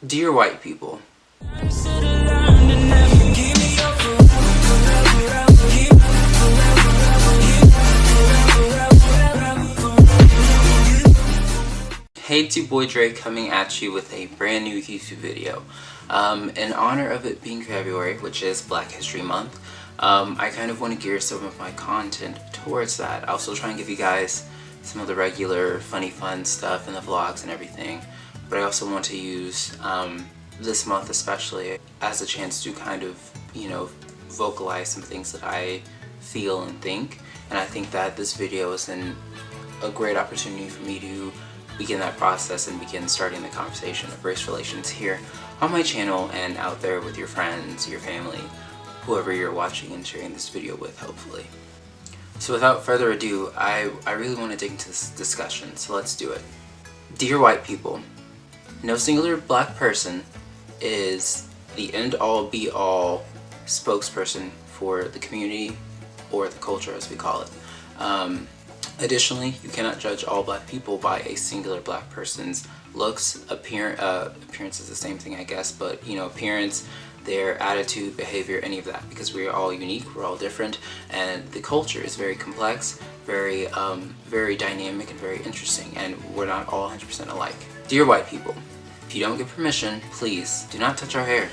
Dear white people, hey, it's your boy Dre coming at you with a brand new YouTube video. In honor of it being February, which is Black History Month, I kind of want to gear some of my content towards that. I'll still try and give you guys some of the regular funny fun stuff in the vlogs and everything, but I also want to use this month especially as a chance to kind of, vocalize some things that I feel and think, and I think that this video is a great opportunity for me to begin that process and begin starting the conversation of race relations here on my channel and out there with your friends, your family, whoever you're watching and sharing this video with, hopefully. So without further ado, I really want to dig into this discussion, so let's do it. Dear white people, no singular black person is the end-all be-all spokesperson for the community or the culture, as we call it. Additionally, you cannot judge all black people by a singular black person's looks, appearance is the same thing I guess, but appearance, their attitude, behavior, any of that, because we are all unique, we're all different, and the culture is very complex, very dynamic and very interesting, and we're not all 100% alike. Dear white people, if you don't get permission, please do not touch our hair.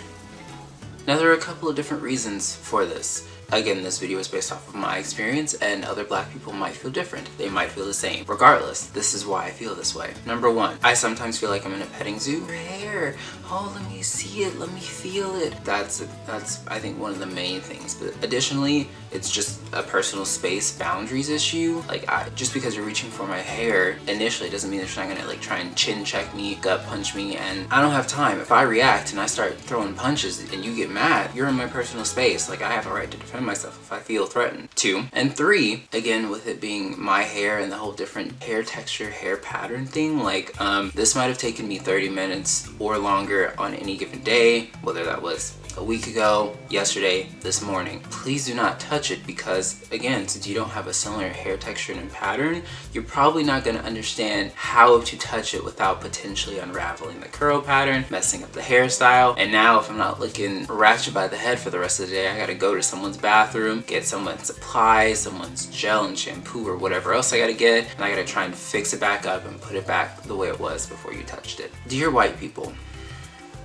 Now there are a couple of different reasons for this. Again, this video is based off of my experience, and other black people might feel different. They might feel the same. Regardless, this is why I feel this way. Number one, I sometimes feel like I'm in a petting zoo. Your hair, oh, let me see it, let me feel it. That's I think one of the main things. But additionally, it's just a personal space boundaries issue. Like, just because you're reaching for my hair initially doesn't mean that you're not gonna try and chin check me, gut punch me, and I don't have time. If I react and I start throwing punches and you get mad, you're in my personal space. Like, I have a right to defend myself if I feel threatened. 2 and 3, again, with it being my hair and the whole different hair texture, hair pattern thing, this might have taken me 30 minutes or longer on any given day, whether that was a week ago, yesterday, this morning. Please do not touch it because, again, since you don't have a similar hair texture and pattern, you're probably not going to understand how to touch it without potentially unraveling the curl pattern, messing up the hairstyle, and now if I'm not looking ratchet by the head for the rest of the day, I gotta go to someone's bathroom, get someone's supplies, someone's gel and shampoo or whatever else I gotta get, and I gotta try and fix it back up and put it back the way it was before you touched it. Dear white people,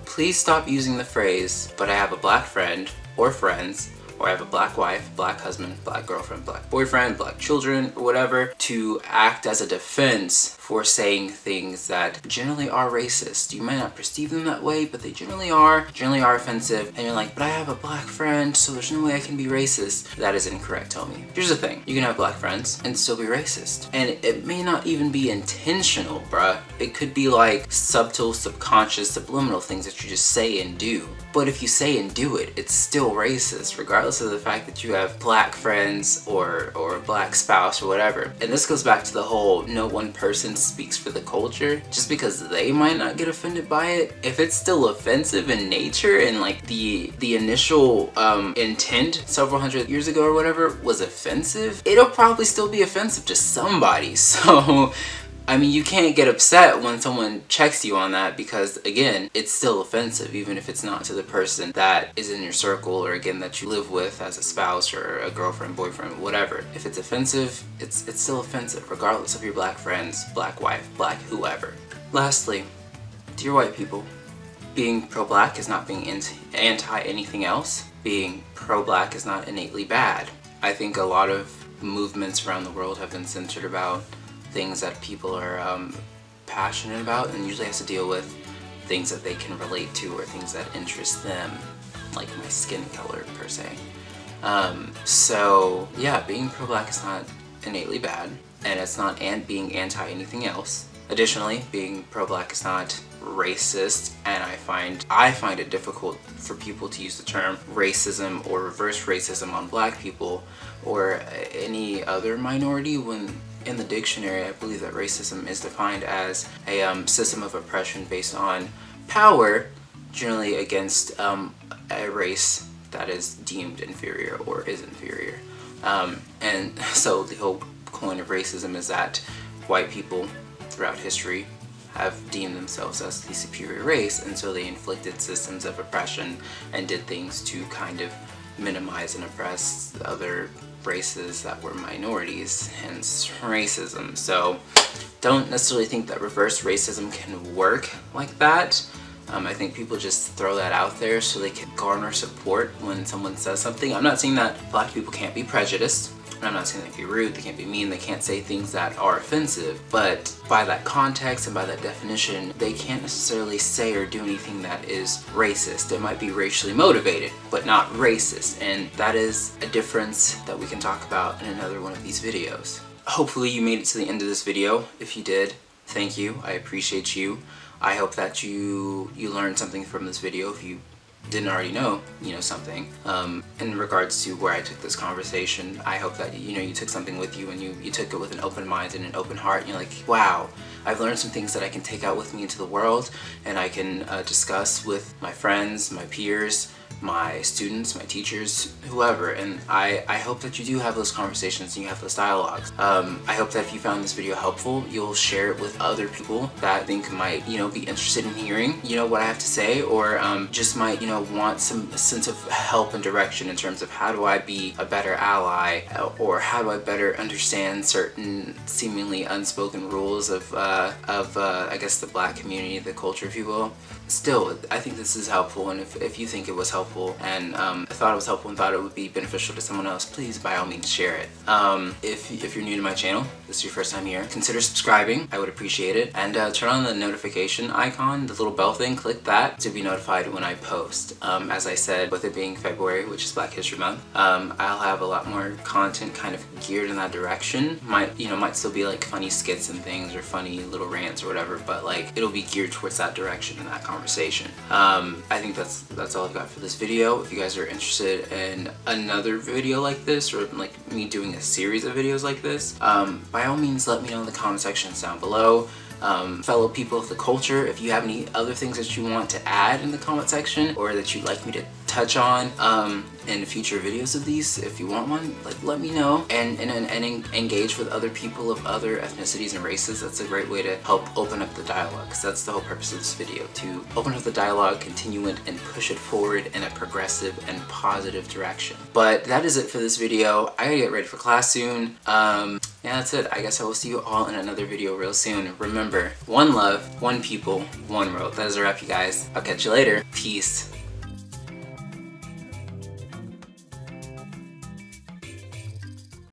please stop using the phrase, but I have a black friend or friends, or I have a black wife, black husband, black girlfriend, black boyfriend, black children, or whatever, to act as a defense for saying things that generally are racist. You might not perceive them that way, but they generally are offensive, and you're like, but I have a black friend, so there's no way I can be racist. That is incorrect, homie. Here's the thing, you can have black friends and still be racist. And it may not even be intentional, bruh. It could be like subtle, subconscious, subliminal things that you just say and do. But if you say and do it, it's still racist, regardless of the fact that you have black friends or a black spouse or whatever. And this goes back to the whole no one person speaks for the culture. Just because they might not get offended by it, if it's still offensive in nature and the initial intent several hundred years ago or whatever was offensive, it'll probably still be offensive to somebody. So I mean, you can't get upset when someone checks you on that because, again, it's still offensive, even if it's not to the person that is in your circle or, again, that you live with as a spouse or a girlfriend, boyfriend, whatever. If it's offensive, it's still offensive, regardless of your black friends, black wife, black whoever. Lastly, dear white people, being pro-black is not being anti anything else. Being pro-black is not innately bad. I think a lot of movements around the world have been centered about things that people are passionate about, and usually has to deal with things that they can relate to or things that interest them, like my skin color per se. So yeah, being pro-black is not innately bad, and it's not being anti anything else. Additionally, being pro-black is not racist, and I find it difficult for people to use the term racism or reverse racism on black people or any other minority when in the dictionary I believe that racism is defined as a system of oppression based on power, generally against a race that is deemed inferior or is inferior. And so the whole point of racism is that white people throughout history have deemed themselves as the superior race, and so they inflicted systems of oppression and did things to kind of minimize and oppress other races that were minorities, hence racism. So don't necessarily think that reverse racism can work like that. I think people just throw that out there so they can garner support when someone says something. I'm not saying that black people can't be prejudiced. I'm not saying they can be rude, they can't be mean, they can't say things that are offensive, but by that context and by that definition, they can't necessarily say or do anything that is racist. It might be racially motivated, but not racist, and that is a difference that we can talk about in another one of these videos. Hopefully you made it to the end of this video. If you did, thank you. I appreciate you. I hope that you learned something from this video. If you didn't already know, something in regards to where I took this conversation. I hope that you took something with you, and you took it with an open mind and an open heart, and you're like, wow, I've learned some things that I can take out with me into the world, and I can discuss with my friends, my peers, my students, my teachers, whoever. And I hope that you do have those conversations and you have those dialogues. I hope that if you found this video helpful, you'll share it with other people that I think might, be interested in hearing, what I have to say, or just might, want some sense of help and direction in terms of how do I be a better ally, or how do I better understand certain seemingly unspoken rules of I guess the black community, the culture, if you will. Still, I think this is helpful, and if you think it was helpful and thought it was helpful and thought it would be beneficial to someone else, please by all means share it. If you're new to my channel, this is your first time here, consider subscribing. I would appreciate it, and turn on the notification icon, the little bell thing. Click that to be notified when I post. As I said, with it being February, which is Black History Month, I'll have a lot more content kind of geared in that direction. Might still be like funny skits and things, or funny little rants or whatever, but like it'll be geared towards that direction and that conversation. I think that's all I've got for this video. If you guys are interested in another video like this, or like me doing a series of videos like this, by all means let me know in the comment sections down below. Fellow people of the culture, if you have any other things that you want to add in the comment section, or that you'd like me to touch on in future videos of these, if you want one, like, let me know, and engage with other people of other ethnicities and races. That's a great way to help open up the dialogue, because that's the whole purpose of this video, to open up the dialogue, continue it, and push it forward in a progressive and positive direction. But that is it for this video. I gotta get ready for class soon. Yeah, that's it. I guess I will see you all in another video real soon. Remember, one love, one people, one world. That is a wrap, you guys. I'll catch you later. Peace.